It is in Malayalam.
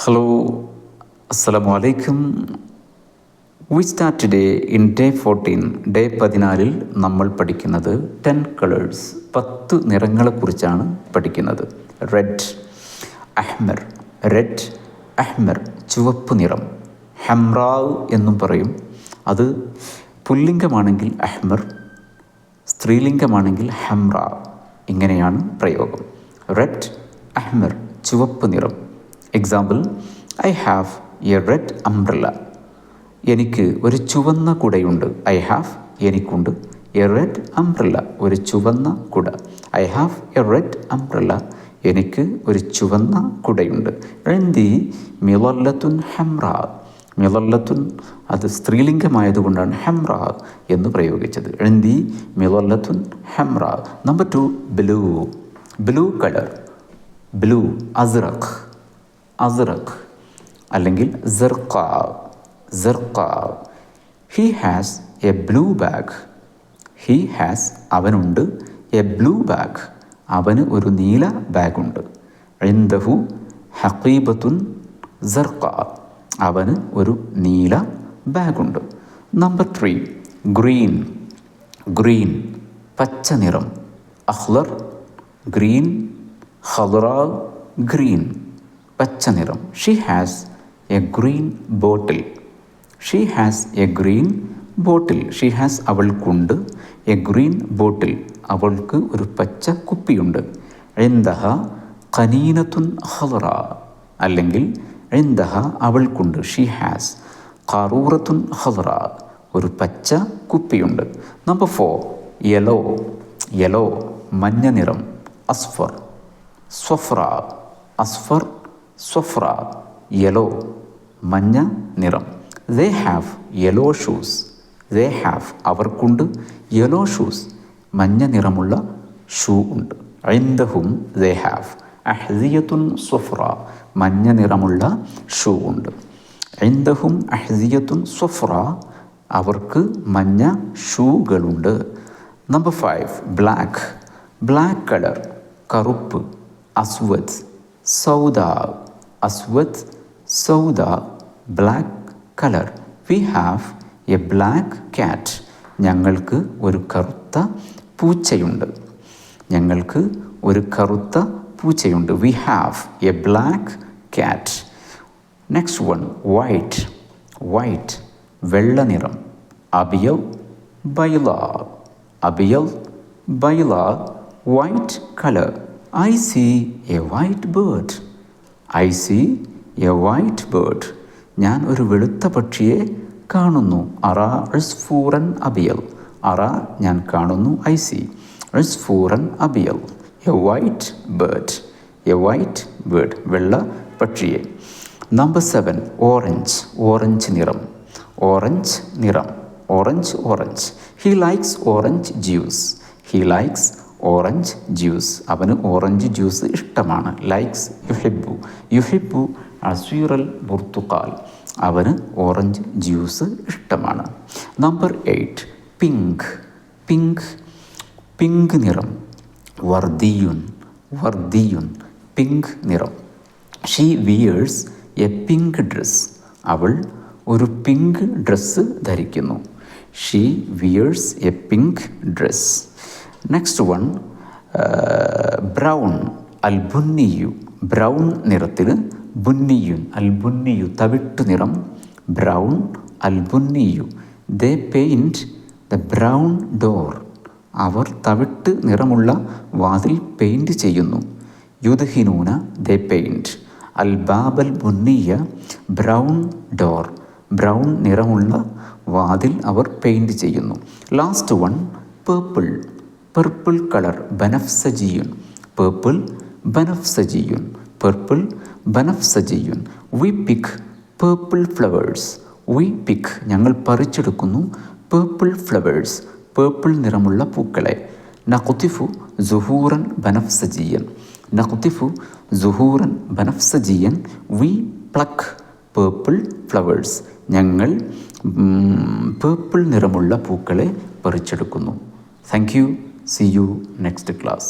Hello, Assalamu alaikum. We start today in day 14. Day 14 നമ്മൾ പഠിക്കുന്നത് 10 കളേഴ്സ് 10 നിറങ്ങളെക്കുറിച്ചാണ് പഠിക്കുന്നത്. റെഡ് അഹ്മർ ചുവപ്പ് നിറം. ഹംറാവ് എന്നും പറയും. അത് പുല്ലിംഗമാണെങ്കിൽ അഹ്മർ, സ്ത്രീലിംഗമാണെങ്കിൽ ഹംറ. ഇങ്ങനെയാണ് പ്രയോഗം. റെഡ് അഹ്മർ ചുവപ്പ് നിറം. Example, I have A red umbrella. എനിക്ക് ഒരു ചുവന്ന കുടയുണ്ട്. ഐ ഹാവ് എനിക്കുണ്ട്. എ റെഡ് അംബ്രല്ല ഒരു ചുവന്ന കുട. I have A red umbrella എനിക്ക് ഒരു ചുവന്ന കുടയുണ്ട്. ഇൻദി മിളല്ലത്തുൻ ഹംറ. മിളല്ലത്തുൻ അത് സ്ത്രീലിംഗമായതുകൊണ്ടാണ് ഹംറ എന്ന് പ്രയോഗിച്ചത്. ഇൻദി മിളല്ലത്തുൻ ഹംറ. Number 2, blue colour. ബ്ലൂ അസ്റഖ് അല്ലെങ്കിൽ സർഖാവ്. He has a blue bag. അവനുണ്ട്. എ ബ്ലൂ ബാഗ് അവന് ഒരു നീല ബാഗുണ്ട്. ഇൻദഹു ഹഖീബത്തുൻ സർഖാ അവന് ഒരു നീല ബാഗുണ്ട്. നമ്പർ 3, ഗ്രീൻ പച്ച നിറം. അഖ്ളർ ഗ്രീൻ, ഖദ്റാ ഗ്രീൻ പച്ച നിറം. She has a green bottle. She has അവൾക്കുണ്ട്. എ ഗ്രീൻ ബോട്ടിൽ അവൾക്ക് ഒരു പച്ച കുപ്പിയുണ്ട്. ഇൻദഹ ഖനീനത്തുൻ ഖദ്റാ അല്ലെങ്കിൽ ഇൻദഹ അവൾക്കുണ്ട്. ഷീ ഹാസ് ഖറൂറത്തുൻ ഖദ്റാ ഒരു പച്ച കുപ്പിയുണ്ട്. നമ്പർ 4, യെല്ലോ മഞ്ഞ നിറം. അസ്ഫർ സ്വഫ്ര യെല്ലോ മഞ്ഞ നിറം. They have yellow shoes. അവർക്കുണ്ട് യെല്ലോ ഷൂസ് മഞ്ഞ നിറമുള്ള ഷൂ ഉണ്ട്. ഇൻദഹും ദേ ഹാവ് അഹ്സിയത്തുൻ സ്വഫ്ര മഞ്ഞ നിറമുള്ള ഷൂ ഉണ്ട്. ഇൻദഹും അഹ്സിയത്തുൻ സ്വഫ്ര അവർക്ക് മഞ്ഞ ഷൂകളുണ്ട്. Number 5, black colour. കറുപ്പ്. അസ്വദ് സൗദ black colour. We have a black cat ഞങ്ങൾക്ക് ഒരു കറുത്ത പൂച്ചയുണ്ട്. We have a black cat. Next one, white വെള്ള നിറം. അബിയൽ ബൈല white colour. I see a white bird. ഞാൻ ഒരു വെളുത്ത പക്ഷിയെ കാണുന്നു. അറ ഉസ്ഫൂറൻ അബിയൽ. ഞാൻ കാണുന്നു. I see ഉസ്ഫൂറൻ അബിയൽ എ വൈറ്റ് ബേർഡ് വെള്ള പക്ഷിയെ. നമ്പർ 7, ഓറഞ്ച് നിറം. Orange. He likes orange juice. അവന് ഓറഞ്ച് ജ്യൂസ് ഇഷ്ടമാണ്. ലൈക്സ് യുഹിബ്ബു അസ്വീറൽ ബുർത്തുഖാൽ അവന് ഓറഞ്ച് ജ്യൂസ് ഇഷ്ടമാണ്. നമ്പർ 8, പിങ്ക് നിറം. വർദിയുൻ പിങ്ക് നിറം. She wears a pink dress അവൾ ഒരു പിങ്ക് ഡ്രസ്സ് ധരിക്കുന്നു. She wears a pink dress. Next one, brown അൽബുന്നിയു. ബ്രൗൺ നിറത്തിൽ ബുന്നിയുൻ അൽബുന്നിയു തവിട്ടു നിറം. ബ്രൗൺ അൽബുന്നിയു. They paint the brown door അവർ തവിട്ട് നിറമുള്ള വാതിൽ പെയിൻറ്റ് ചെയ്യുന്നു. യുദ്ഹിനൂന ദേ പെയിൻറ്റ് അൽബാബൽ ബുന്നിയ ബ്രൗൺ ഡോർ ബ്രൗൺ നിറമുള്ള വാതിൽ അവർ പെയിൻറ്റ് ചെയ്യുന്നു. Last one, purple colour. ബനഫ്സജിയുൻ. We pick purple flowers. ഞങ്ങൾ പറിച്ചെടുക്കുന്നു പേർപ്പിൾ ഫ്ലവേഴ്സ് പേർപ്പിൾ നിറമുള്ള പൂക്കളെ. നഖ്തിഫു സുഹൂറൻ ബനഫ്സജിയൻ. വി പ്ലക്ക് പേർപ്പിൾ ഫ്ലവേഴ്സ് ഞങ്ങൾ പേർപ്പിൾ നിറമുള്ള പൂക്കളെ പറിച്ചെടുക്കുന്നു. Thank you. See you next class.